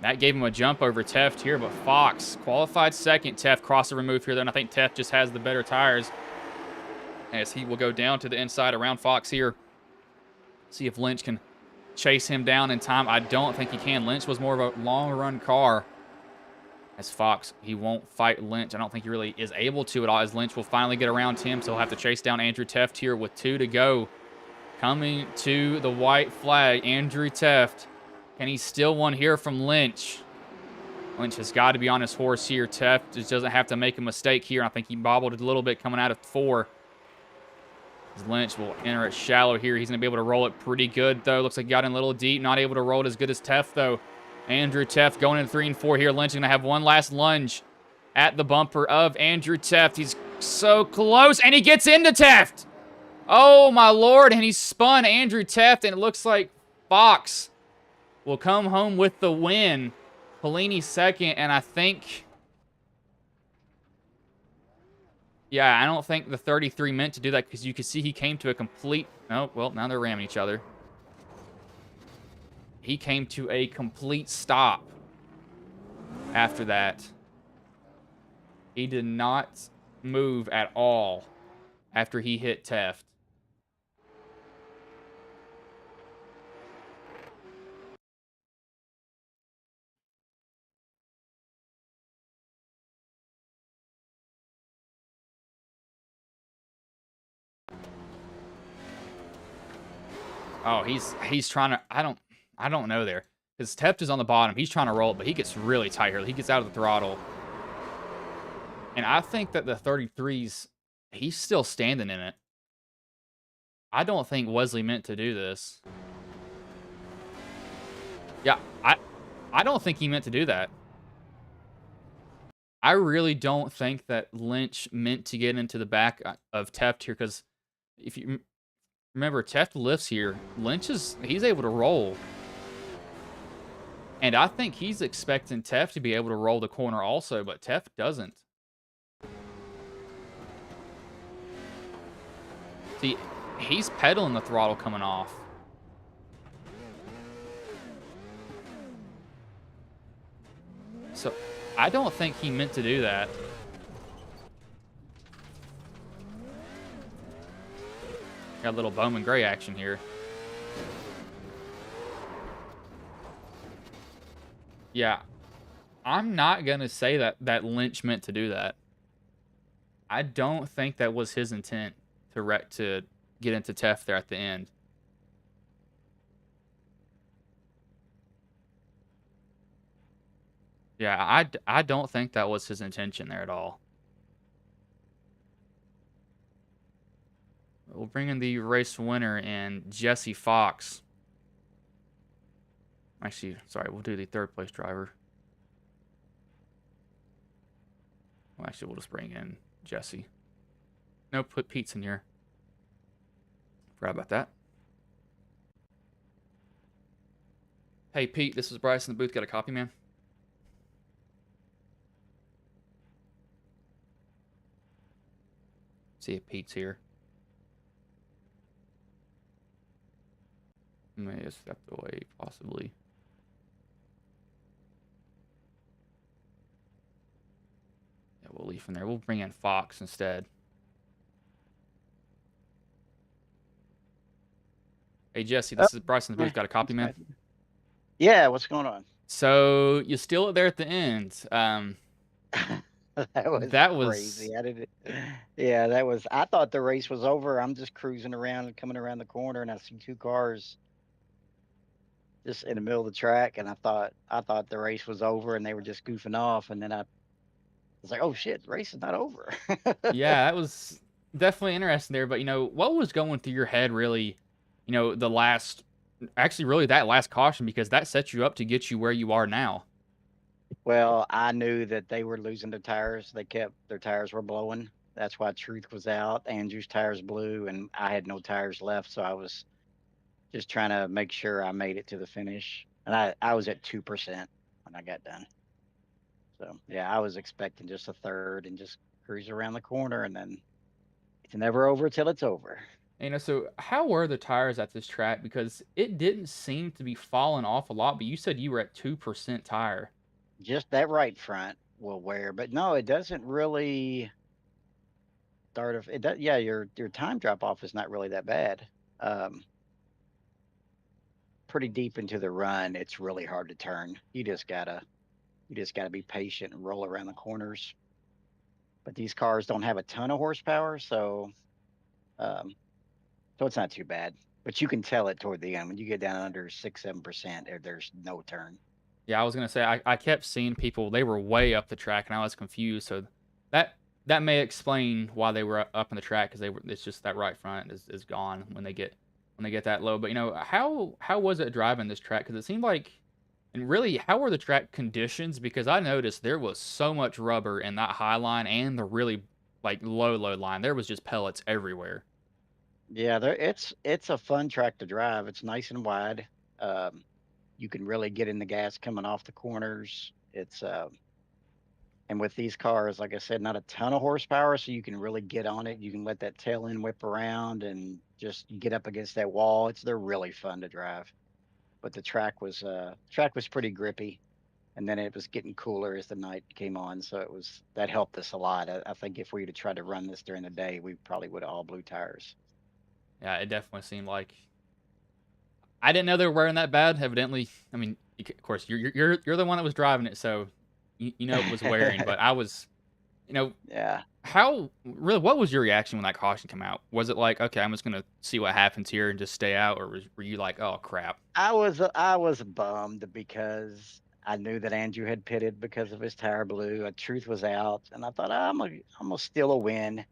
That gave him a jump over Teft here, but Fox qualified second. Teft crossover move here, then I think Teft just has the better tires as he will go down to the inside around Fox here. See if Lynch can chase him down in time. I don't think he can. Lynch was more of a long-run car. As Fox, he won't fight Lynch. I don't think he really is able to at all, as Lynch will finally get around him, so he'll have to chase down Andrew Teft here with 2 to go. Coming to the white flag, Andrew Teft. Can he steal one here from Lynch? Lynch has got to be on his horse here. Teft just doesn't have to make a mistake here. I think he bobbled it a little bit coming out of 4. Lynch will enter it shallow here. He's going to be able to roll it pretty good, though. Looks like he got in a little deep. Not able to roll it as good as Teft, though. Andrew Teft going in 3 and 4 here. Lynch is going to have one last lunge at the bumper of Andrew Teft. He's so close, and he gets into Teft. Oh, my Lord, and he spun Andrew Teft, and it looks like Fox will come home with the win. Polini second, and I think... Yeah, I don't think the 33 meant to do that because you can see he came to a complete... Oh, well, now they're ramming each other. He came to a complete stop after that. He did not move at all after he hit Teft. Oh, he's trying to... I don't know there. Because Teft is on the bottom. He's trying to roll it, but he gets really tight here. He gets out of the throttle. And I think that the 33's... He's still standing in it. I don't think Wesley meant to do this. Yeah, I don't think he meant to do that. I really don't think that Lynch meant to get into the back of Teft here, because if you remember, Teft lifts here. He's able to roll. And I think he's expecting Teft to be able to roll the corner also, but Teft doesn't. See, he's pedaling the throttle coming off. So, I don't think he meant to do that. Got a little Bowman Gray action here. Yeah, I'm not going to say that Lynch meant to do that. I don't think that was his intent to get into Teft there at the end. Yeah, I don't think that was his intention there at all. We'll bring in the race winner and Jesse Fox. Actually, sorry, we'll do the 3rd place driver. Well, actually, we'll just bring in Jesse. No, put Pete's in here. Forgot about that. Hey, Pete, this is Bryce in the booth. Got a copy, man? See if Pete's here. May have stepped away, possibly. Yeah, we'll leave him there. We'll bring in Fox instead. Hey, Jesse, this is Bryce in the booth. Got a copy, man? Yeah, what's going on? So, you steal it there at the end. That was crazy. I thought the race was over. I'm just cruising around and coming around the corner, and I see 2 cars just in the middle of the track, and I thought the race was over, and they were just goofing off, and then I was like, oh shit, the race is not over. Yeah, that was definitely interesting there, but, what was going through your head, really, the last... Actually, really, that last caution, because that set you up to get you where you are now. Well, I knew that they were losing their tires. Their tires were blowing. That's why Truth was out. Andrew's tires blew, and I had no tires left, so I was just trying to make sure I made it to the finish. And I was at 2% when I got done. So, yeah, I was expecting just a 3rd and just cruise around the corner, and then it's never over till it's over. So how were the tires at this track? Because it didn't seem to be falling off a lot, but you said you were at 2% tire. Just that right front will wear, but no, it doesn't really start of it does, yeah, your time drop off is not really that bad. Um, Pretty deep into the run, it's really hard to turn. You just gotta be patient and roll around the corners. But these cars don't have a ton of horsepower, um, so it's not too bad. But you can tell it toward the end when you get down under 6, 7%. There's no turn. Yeah, I was gonna say I kept seeing people, they were way up the track and I was confused. So that that may explain why they were up in the track, because they were, it's just that right front is gone when they get that low. But how was it driving this track? Because it seemed like, and really, how were the track conditions? Because I noticed there was so much rubber in that high line and the really like low line. There was just pellets everywhere. Yeah, it's a fun track to drive. It's nice and wide. Um, you can really get in the gas coming off the corners. And with these cars, like I said, not a ton of horsepower, so you can really get on it. You can let that tail end whip around and just get up against that wall. They're really fun to drive. But the track was pretty grippy, and then it was getting cooler as the night came on, so that helped us a lot. I think if we'd have tried to run this during the day, we probably would have all blue tires. Yeah, it definitely seemed like, I didn't know they were wearing that bad. Evidently, I mean, of course, you're the one that was driving it, so you know it was wearing. But I was, you know, Yeah. how really, what was your reaction when that caution came out? Was it like, okay, I'm just gonna see what happens here and just stay out, or were you like, oh crap? I was bummed because I knew that Andrew had pitted because of his tire blew. Truth was out, and I thought, I'm gonna steal a win.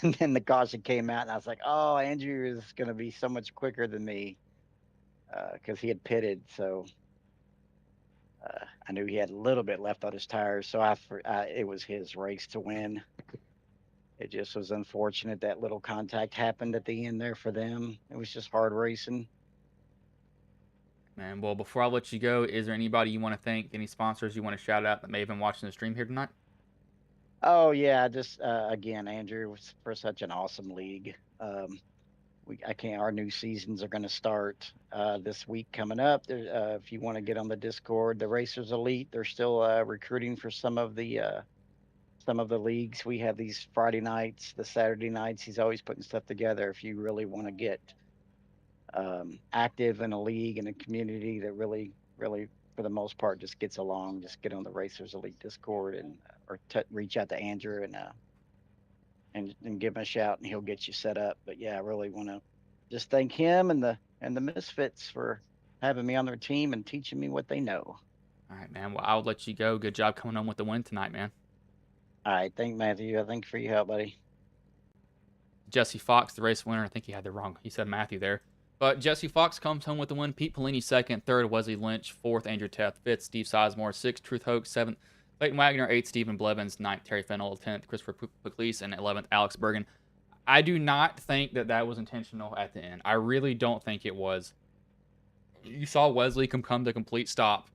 And then the caution came out, and I was like, oh, Andrew is gonna be so much quicker than me because he had pitted. So I knew he had a little bit left on his tires. So it was his race to win. It just was unfortunate that little contact happened at the end there for them. It was just hard racing. Man, well, before I let you go, is there anybody you want to thank? Any sponsors you want to shout out that may have been watching the stream here tonight? Oh yeah, just again, Andrew, for such an awesome league. I can't. Our new seasons are going to start this week coming up. If you want to get on the Discord, the Racers Elite, they're still recruiting for some of the leagues. We have these Friday nights, the Saturday nights. He's always putting stuff together. If you really want to get active in a league and a community that really, really, for the most part, just gets along, just get on the Racers Elite Discord and or reach out to Andrew and give him a shout and he'll get you set up. But yeah, I really want to just thank him and the Misfits for having me on their team and teaching me what they know. All right, man. Well, I'll let you go. Good job coming home with the win tonight, man. All right, thank Matthew. I thank you for your help, buddy. Jesse Fox, the race winner. I think he had the wrong. He said Matthew there. But Jesse Fox comes home with the win. Pete Pelini second, third Wesley Lynch, fourth Andrew Teth, fifth Steve Sizemore, sixth Truth Hoax, seventh Clayton Wagner, eighth Stephen Blevins, ninth Terry Fennell, 10th Christopher Puclese, and 11th Alex Bergen. I do not think that that was intentional at the end. I really don't think it was. You saw Wesley come to complete stop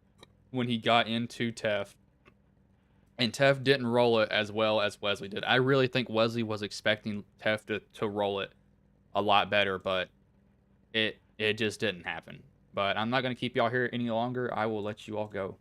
when he got into Tef, and Tef didn't roll it as well as Wesley did. I really think Wesley was expecting Tef to roll it a lot better, but it just didn't happen. But I'm not going to keep y'all here any longer. I will let you all go.